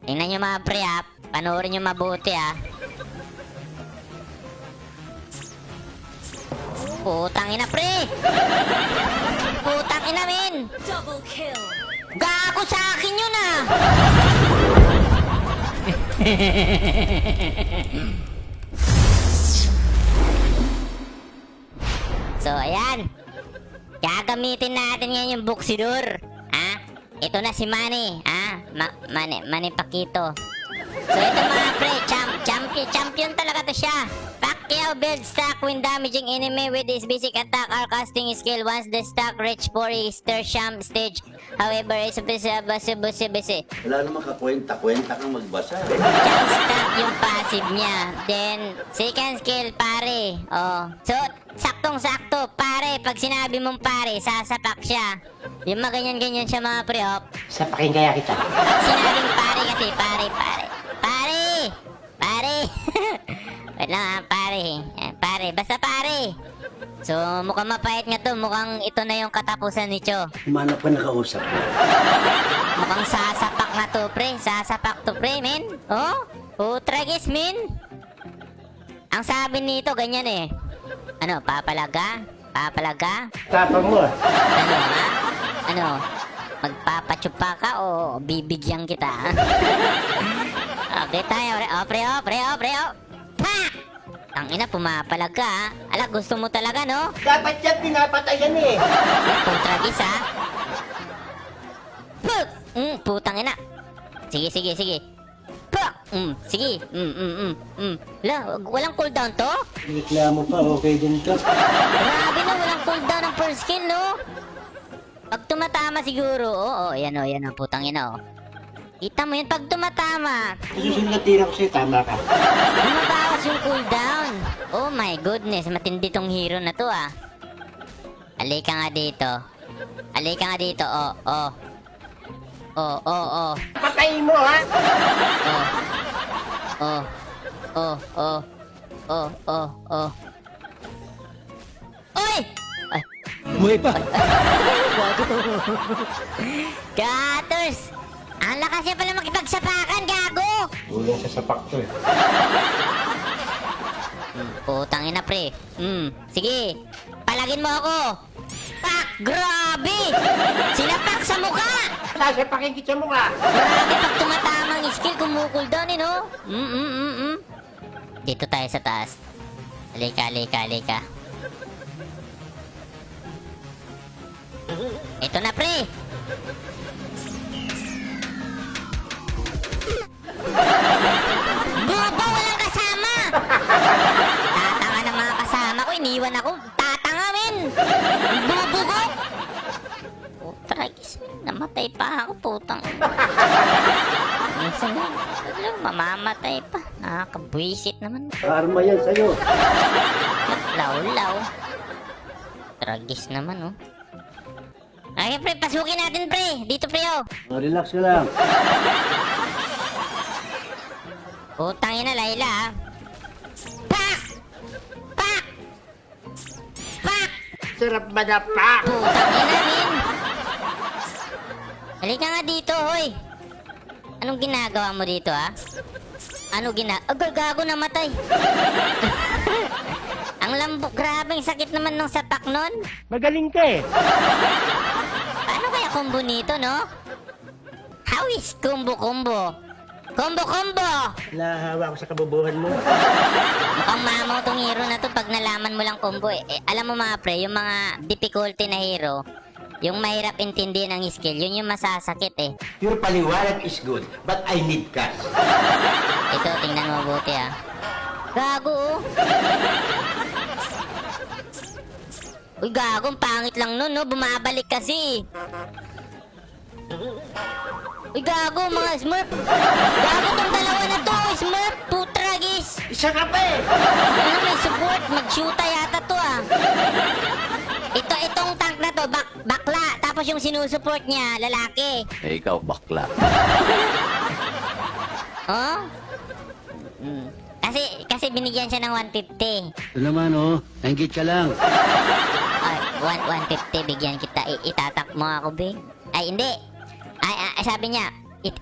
Tingnan nyo mga pre ha. Panoorin nyo mabuti ha. Putang ina pre! Putang ina min! Double kill. Gago sa akin yun ah! So ayan. Gagamitin natin ngayon yung Buksidor. Ha? Ito na si Manny. Ha? Manny Pacquiao. So ito mga pre, champion talaga to siya. Pacquiao builds stock when damaging enemy with his basic attack or casting skill once the stock reach for his tertium stage. However, is basi. Wala naman kakwenta-kwenta kang magbasa. Jump stock yung passive niya. Then, second skill, pare. Oh. So, saktong-sakto, pare. Pag sinabi mong pare, sasapak siya. Yung mga ganyan-ganyan siya mga pre, oh. Sapakin kaya kita. Pag sinabing pare kasi, pare. Wait lang ha, pare. Pare, basta pare. So, mukhang mapait nga to. Mukhang ito na yung katapusan ni Cho. Humanap ka nakausap. Mukhang sasapak na to, pre. Sasapak to, pre, men. Oh, putragis, men. Ang sabi nito, ganyan eh. Ano, papalaga? Papalaga? Tapang mo. Ano, ha? Ano? Magpapatsupa ka o bibigyan kita? Okay tayo, pre. Pre. Pa! Tangina, pumapalaga, ha? Ala, gusto mo talaga, no? Dapat yan pinapatayan eh. Putragis, ha? Put! Putang ina. Sige. Pak! Sige. La, walang cooldown to? Reklamo pa, okay din to. Grabe na, walang cooldown ng first skill, no? Pag tumatama siguro, yan o, putang ina, oh. Kita mo yun, pag tumatama, Susunod na tira ko sa'yo, tama ka. bumabawas yung cooldown. Oh my goodness, matindi tong hero na to, ah. Halika nga dito, oh. Patayin mo, ha? Oy! Ay, Buhay pa. Gators! Ang lakas niya pala makipagsapakan, gago! Ulang sa sapak to eh. Putang ina, pre. Sige. Palagin mo ako. Pak! Grabe! Sinapak sa mukha! Sasapakin kita mo nga. Grabe, pag tumatamang skill, kumukuldown eh, no? Dito tayo sa taas. Halika. Ito na, pre! Bobo, walang kasama! Tatanga ng mga kasama ko, iniwan ako. Tatanga, men! Bobo ko! Tragis, namatay pa ako, putang. Minsan lang, mamamatay pa. Nakakabwisit naman. Karma yan sa'yo. Law. Tragis naman, oh. Ay, pre, pasukin natin, pre. Dito, pre, oh. Relax ka lang. Putang ina, Layla, ah. Pak! Sarap madapak. Putang ina, min. Halika nga dito, hoy. Anong ginagawa mo dito, ha? Gago, namatay. Ang lambok, grabe, ang sakit naman ng sapak nun. Magaling ka eh. Paano kaya combo nito, no? How is combo? Combo! Nahahawa ko sa kabubuhan mo. Mukhang mamaw tong hero na to pag nalaman mo lang combo eh. Alam mo mga pre, yung mga difficulty na hero, yung mahirap intindihin ang skill, yun yung masasakit eh. Your paliwanag is good, but I need cash. Ito, tingnan mo mabuti ah. Gago oh. Uy, gago, ang pangit lang nun, no? Bumabalik kasi. Uy, gago, mga smurf. Gago tong dalawa na to, smurf. Putragis. Isa ka pa eh. Ano, may support. Mag-shoota yata to, ah. Itong tank na to, bakla. Tapos yung sinusupport niya, lalaki. Eh, ikaw, bakla. Oh? Kasi binigyan siya ng 150. Ito naman, oh. Nanggit ka lang. Ay, 150 bigyan kita. Itatak mo ako, be. Ay, hindi. Ay, sabi niya,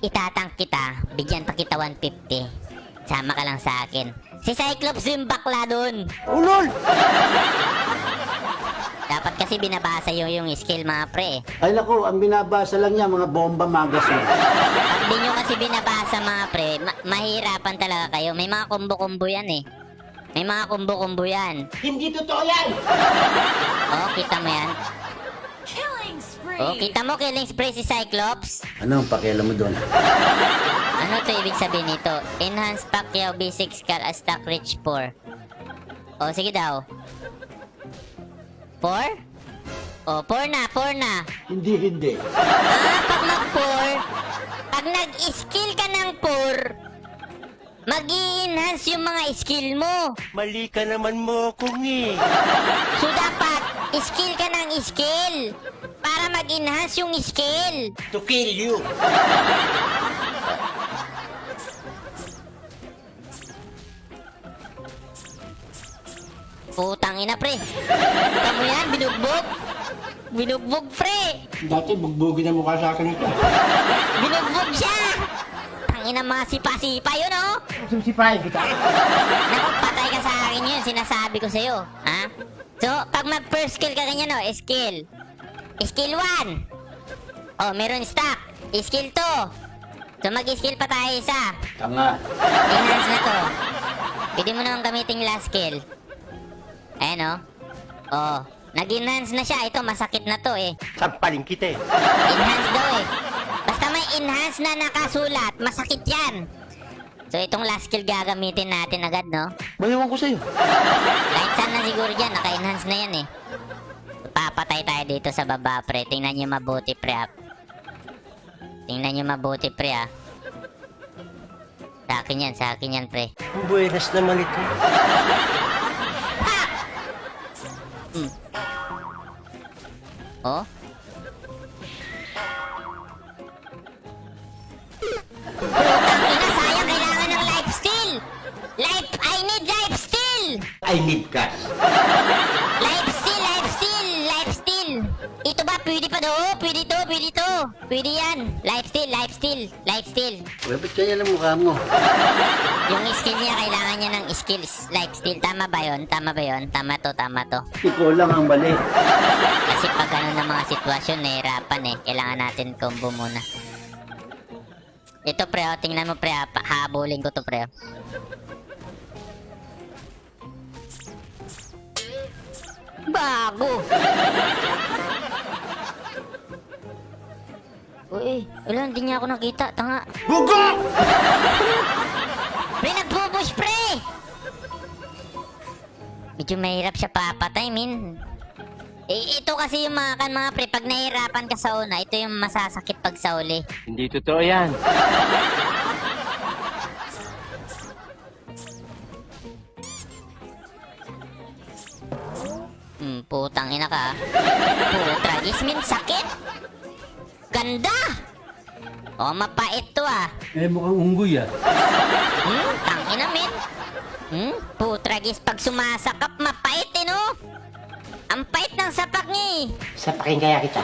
itatang kita, bigyan pa kita 150. Sama ka lang sa akin. Si Cyclops yung bakla dun. Ulol! Dapat kasi binabasa yung skill mga pre. Ay naku, ang binabasa lang niya, mga bomba magazine. Pag di nyo kasi binabasa mga pre, mahirapan talaga kayo. May mga kumbo-kumbo yan eh. May mga kumbo-kumbo yan. Hindi totoo yan! Oh, kita mo yan. Killing spree. Oh, kita mo killing spree si Cyclops. Ano ang pakialam mo doon? Ano to ibig sabihin nito? Enhance Pacquiao B6 Cal Attack Reach 4. Oh, sige daw. 4? Oh, 4 na. Hindi. Pag mag-4, pag nag-skill ka ng 4, mag-i-enhance yung mga skill mo. Mali ka naman mo kung So, dapat, skill ka ng skill para mag-enhance yung skill. To kill you. Putang ina, pre. Tamo yan, binugbog. Binugbog, pre. Dati bugbugin ang mukha sa akin ito. Binugbog siya. Tangina mga sipa-sipa yun, oh. Susipahin kita. Naku, patay ka sa akin yun, sinasabi ko sa'yo. Ha? So, pag mag-first skill ka ganyan, oh, skill. Skill 1. Oh, meron stock. Skill 2. So, mag-skill pa tayo isa. Tanga. Enhance na to. Pwede mo naman gamitin yung last skill. Ayan, oh. Oh, nag-enhance na siya. Ito, masakit na to, eh. Sampalin kita eh. Enhance daw, eh. Basta may enhance na nakasulat, masakit yan. So, itong last skill gagamitin natin agad, no? Mayawan ko sa'yo. Kahit saan na siguro dyan, naka-enhance na yan, eh. Papatay tayo dito sa baba, pre. Tingnan nyo mabuti, pre, ah. Tingnan nyo mabuti, pre, ah. Sa akin yan, pre. Buenas naman ito. Oh? Putang ina, sayang, kailangan ng life steal! I need life steal! I need cash. Life steal! Ito ba, pwede pa do? Pwede to. Pwede yan. Life steal. Uy, ba't kaya lang mukha mo? Yung skill niya, kailangan niya ng skills. Life steal, tama ba yun? Tama to. Ikaw lang ang mali. Kasi pag ano ng mga sitwasyon, nahihirapan eh. Kailangan natin combo muna. Ito, pre, oh, tingnan mo, pre, habulin ko to, pre. Bago! Uy, wala, hindi niya ako nakita, tanga. Bugo! Pre, nagpupush, pre! Medyo mahirap siya papatay, min. Ito kasi yung mga pre, pag nahihirapan ka sa una, ito yung masasakit pag sa uli. Hindi totoo yan. Putang ina ka. Putragis, min, sakit! Ganda! Oh, mapait to, ah. Eh, mukhang unggoy ah. Tangina, min. Putragis, pag sumasakap, mapait, eh, no? Ang pait ng sapak niya, eh. Sapakin kaya kita.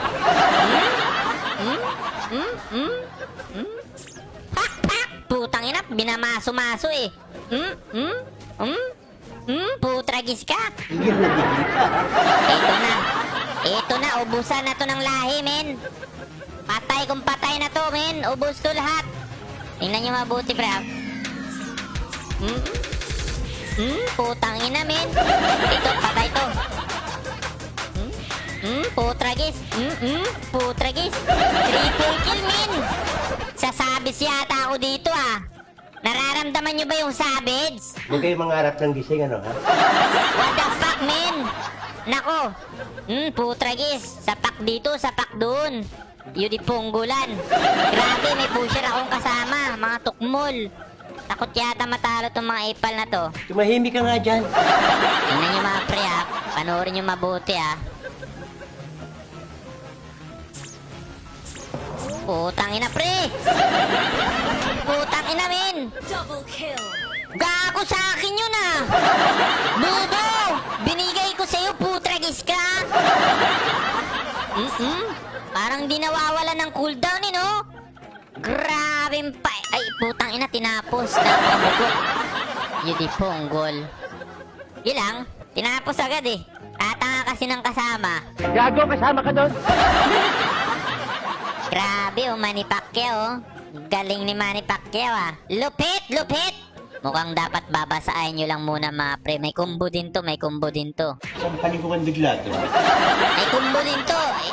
Pak! Putang ina, binamaso-maso, eh. Putragis ka. Higil na higil ka. Ito na, ubusan na to ng lahi, men. Patay kung patay na to, men. Ubus to lahat. Tingnan nyo mabuti, pre. Putang ina, men. Ito, patay to. Putragis. Putragis. Triple kill, men. Sasabis yata ako dito, ah. Nararamdaman nyo ba yung sabits? Huwag kayo mangarap ng gising, ano, ha? What the fuck, men? Nako. Putragis. Sapak dito, sapak doon. Yun di punggulan. Grabe, may pusher akong kasama. Mga tukmol. Takot yata matalo tong mga ipal na to. Tumahimik ka nga dyan. Tingnan nyo mga pre, ha. Panoorin nyo mabuti, ha. Putang ina, pre! Putang ina, men! Double kill. Gago sa akin yun, ah! Bubo! Binigay ko sa'yo, putragis ka! Parang di nawawala ng cooldown, eh, no? Grabe! putang ina, tinapos. Nakamugot. Yun di punggol. Yun lang, tinapos agad eh. Tatanga kasi ng kasama. Gago, kasama ka doon. Grabe oh, Manny Pacquiao oh. Galing ni Manny Pacquiao ah. Lupit, lupit! Mukhang dapat babasahin nyo lang muna mga pre. May combo din to, may combo din to. Isang paliguan bigla to. May combo din to. Eh,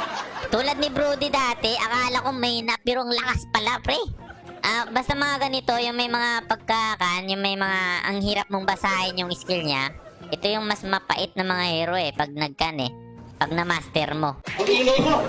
tulad ni Brody dati, akala ko may na, pero ang lakas pala pre. Basta mga ganito, yung may mga pagkakan, yung may mga, ang hirap mong basahin yung skill niya. Ito yung mas mapait na mga hero eh, pag nagkan eh. Pag na-master mo. Ang ingay mo!